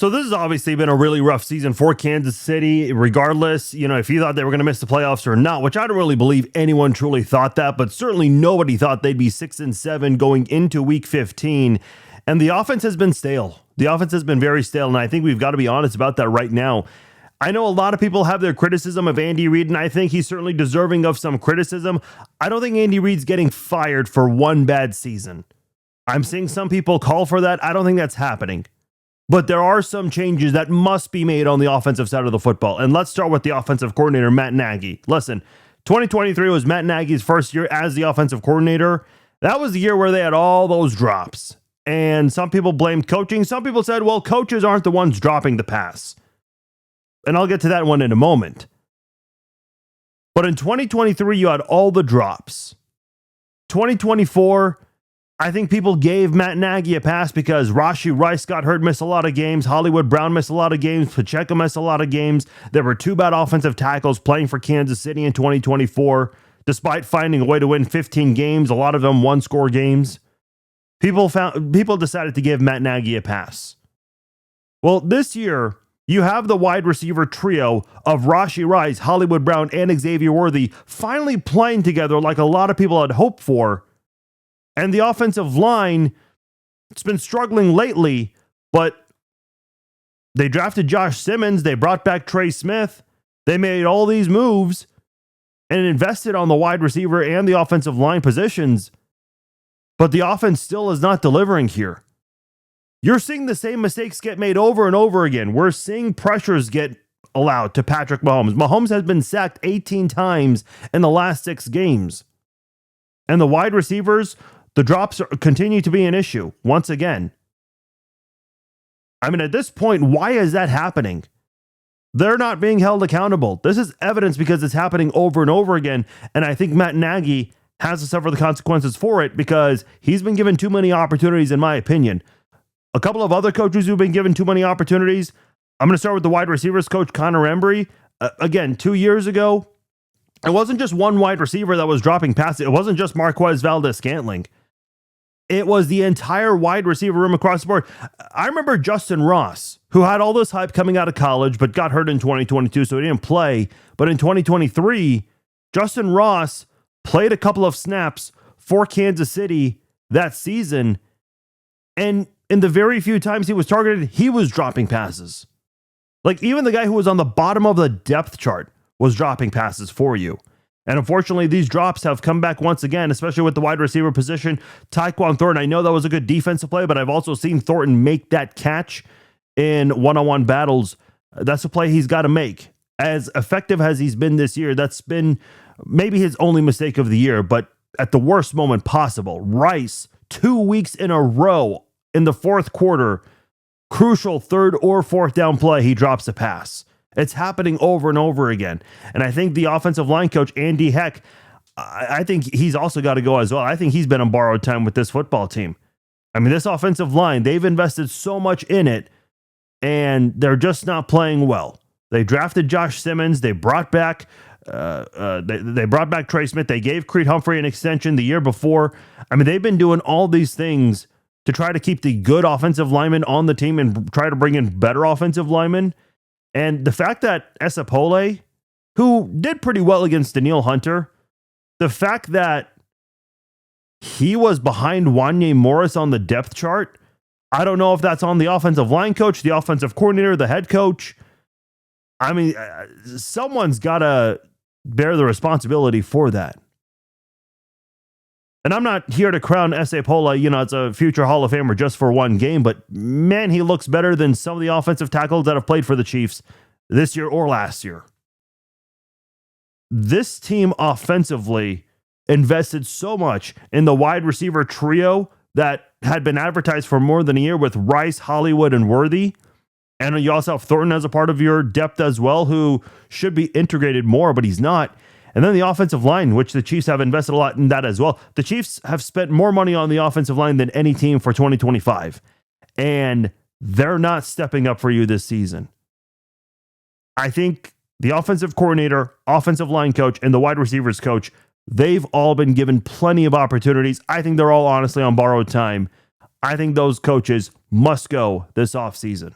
So this has obviously been a really rough season for Kansas City, regardless, if you thought they were going to miss the playoffs or not, which I don't really believe anyone truly thought that, but certainly nobody thought they'd be 6-7 going into week 15. And the offense has been stale. The offense has been very stale, and I think we've got to be honest about that right now. I know a lot of people have their criticism of Andy Reid, and I think he's certainly deserving of some criticism. I don't think Andy Reid's getting fired for one bad season. I'm seeing some people call for that. I don't think that's happening. But there are some changes that must be made on the offensive side of the football. And let's start with the offensive coordinator, Matt Nagy. Listen, 2023 was Matt Nagy's first year as the offensive coordinator. That was the year where they had all those drops. And some people blamed coaching. Some people said, well, coaches aren't the ones dropping the pass. And I'll get to that one in a moment. But in 2023, you had all the drops. 2024, I think people gave Matt Nagy a pass because Rashee Rice got hurt, missed a lot of games. Hollywood Brown missed a lot of games. Pacheco missed a lot of games. There were two bad offensive tackles playing for Kansas City in 2024, despite finding a way to win 15 games, a lot of them one-score games. People decided to give Matt Nagy a pass. Well, this year, you have the wide receiver trio of Rashee Rice, Hollywood Brown, and Xavier Worthy finally playing together like a lot of people had hoped for. And the offensive line, it's been struggling lately, but they drafted Josh Simmons, they brought back Trey Smith, they made all these moves and invested on the wide receiver and the offensive line positions, but the offense still is not delivering here. You're seeing the same mistakes get made over and over again. We're seeing pressures get allowed to Patrick Mahomes. Mahomes has been sacked 18 times in the last 6 games. And the wide receivers, the drops continue to be an issue once again. I mean, at this point, why is that happening? They're not being held accountable. This is evidence because it's happening over and over again. And I think Matt Nagy has to suffer the consequences for it because he's been given too many opportunities, in my opinion. A couple of other coaches who've been given too many opportunities. I'm going to start with the wide receivers coach, Connor Embry. Again, 2 years ago, it wasn't just one wide receiver that was dropping passes. It wasn't just Marquez Valdes-Scantling. It was the entire wide receiver room across the board. I remember Justin Ross, who had all this hype coming out of college, but got hurt in 2022, so he didn't play. But in 2023, Justin Ross played a couple of snaps for Kansas City that season. And in the very few times he was targeted, he was dropping passes. Like even the guy who was on the bottom of the depth chart was dropping passes for you. And unfortunately, these drops have come back once again, especially with the wide receiver position. Tyquan Thornton, I know that was a good defensive play, but I've also seen Thornton make that catch in one-on-one battles. That's a play he's got to make. As effective as he's been this year, that's been maybe his only mistake of the year, but at the worst moment possible. Rice, 2 weeks in a row in the fourth quarter, crucial third or fourth down play, he drops a pass. It's happening over and over again. And I think the offensive line coach, Andy Heck, I think he's also got to go as well. I think he's been on borrowed time with this football team. I mean, this offensive line, they've invested so much in it, and they're just not playing well. They drafted Josh Simmons. They brought back they brought back Trey Smith. They gave Creed Humphrey an extension the year before. I mean, they've been doing all these things to try to keep the good offensive linemen on the team and try to bring in better offensive linemen. And the fact that Esapole, who did pretty well against Danielle Hunter, the fact that he was behind Wanye Morris on the depth chart, I don't know if that's on the offensive line coach, the offensive coordinator, the head coach. I mean, someone's got to bear the responsibility for that. And I'm not here to crown Esapole, it's a future Hall of Famer just for one game, but man, he looks better than some of the offensive tackles that have played for the Chiefs this year or last year. This team offensively invested so much in the wide receiver trio that had been advertised for more than a year with Rice, Hollywood, and Worthy. And you also have Thornton as a part of your depth as well, who should be integrated more, but he's not. And then the offensive line, which the Chiefs have invested a lot in that as well. The Chiefs have spent more money on the offensive line than any team for 2025. And they're not stepping up for you this season. I think the offensive coordinator, offensive line coach, and the wide receivers coach, they've all been given plenty of opportunities. I think they're all honestly on borrowed time. I think those coaches must go this offseason.